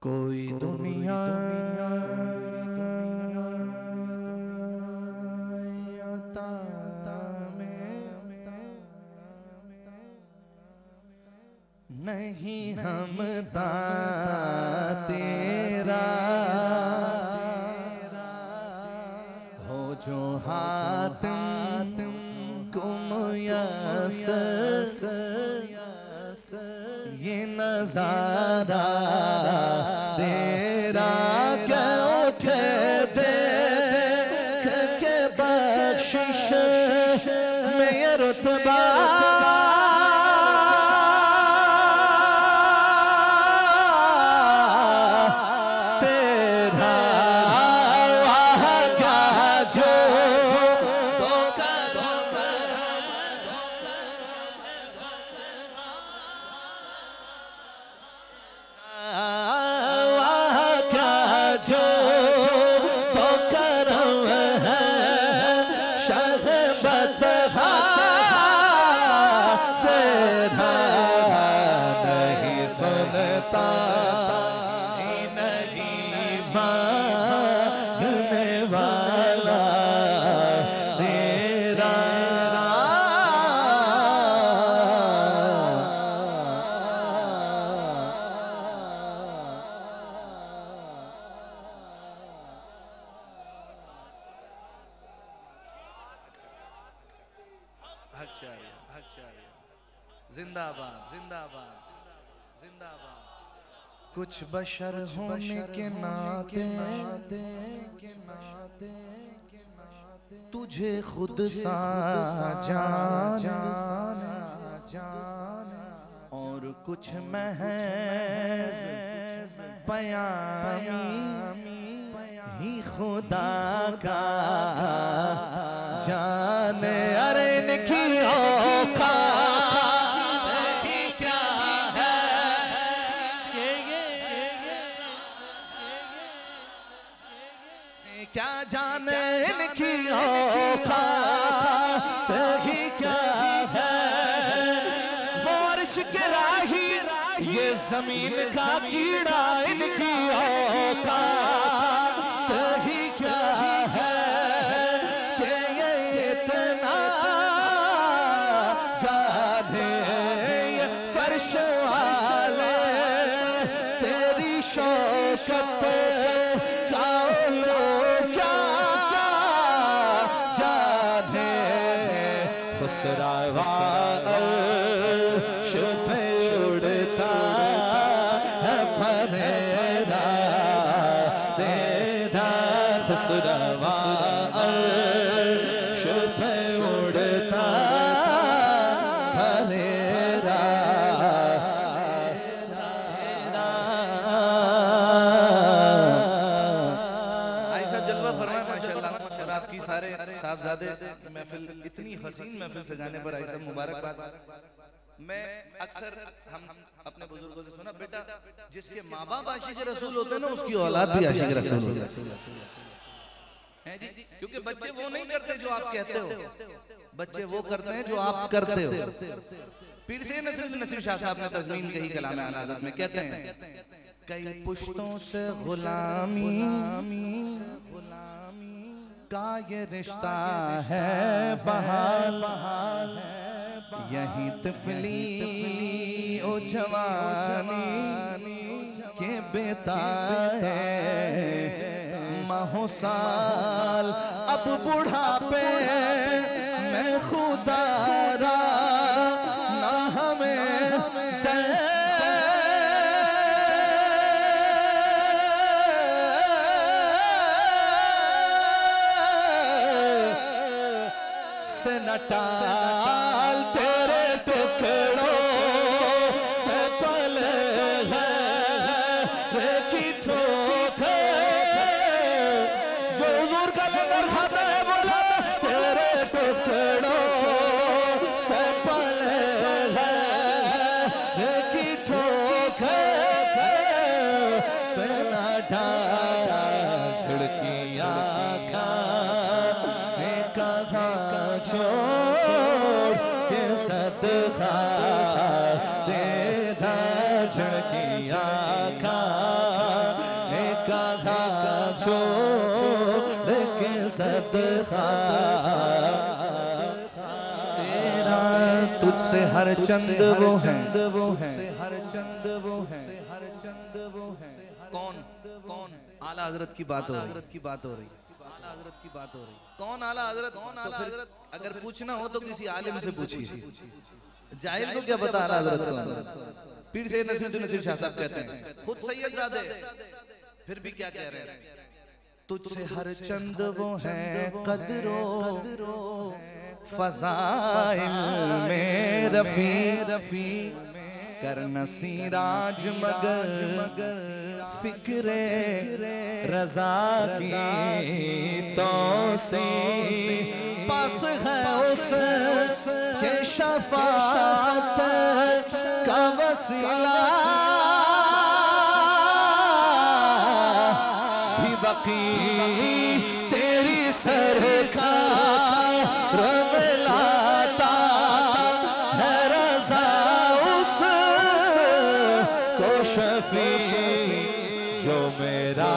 कोई दुनिया नहीं हमदा तेरा हो जो हातिम कुमयस ये नजारा तेरा क्या उठे देख के बख्शिश में ये रुतबा जिंदाबाद जिंदाबाद जिंदाबाद। कुछ बशर होने के नाते तुझे खुद सा जाना और कुछ महज पयामी ही खुदा का जाने। अरे इनकी औकात क्या जाने इनकी औकात ही क्या है। वो अर्श के राही ये जमीन का कीड़ा इनकी औकात ही क्या है कि ये इतना जाने ये फर्श वाले तेरी शौकत उड़ता है फरेरा तेरा खुसरवा शुभ उड़ता फरेरा। भाई साहब जलवा फरमाए माशाल्लाह। और आपकी सारे साहबजादे महफिल इतनी हसीन महफिल सजाने पर आई साहब मुबारकबाद। मैं अक्सर हम अपने बुजुर्गों से सुना, बेटा जिसके माँ बाप आशिक रसूल होते हैं ना उसकी औलाद भी आशिक रसूल होती है जी। क्योंकि बच्चे वो नहीं करते जो आप कहते हो, बच्चे वो करते हैं जो आप करते हो। पीर से नसीर शाह साहब ने तज़मीन कही कलाम अनादत में, कहते हैं कई पुश्तों से गुलामी का ये रिश्ता है बहाल यही तिफली ओ जवानी के बेटा है महोसाल। अब बुढ़ापे मैं खुदारा ना हमें से नटाल तेरे टुकड़ों से पले है की ठोकर जो हुजूर का लंगर खाता है बोला तेरे टुकड़ों से पले है की ठोकर बिना डाला छिड़किया का कहा छोड़ छोड़ के सदका तेरा, तुझसे हर चंद वो हैं, हर चंद वो हैं, हर चंद वो हैं। कौन कौन आला हजरत की बात हो रही, आला हजरत की बात हो रही, कौन आला हजरत, कौन आला हजरत? अगर पूछना हो तो किसी आलिम से पूछिए, जाहिल को क्या पता आला हजरत कौन? पीर सैयद नसीरुद्दीन शाह साहब कहते हैं, खुद सैयदजादे, फिर भी क्या कह रहे हैं? तुझसे हर चंद वो हैं कदरो फज़ाइल में रफ़ी कर नसीराज मगर फिक्रे रज़ा की तो से पास है उस के शफ़ाअत का वसीला भी बकी तेरी सरकार मिलाता है रज़ा उस को शफ़ी जो मेरा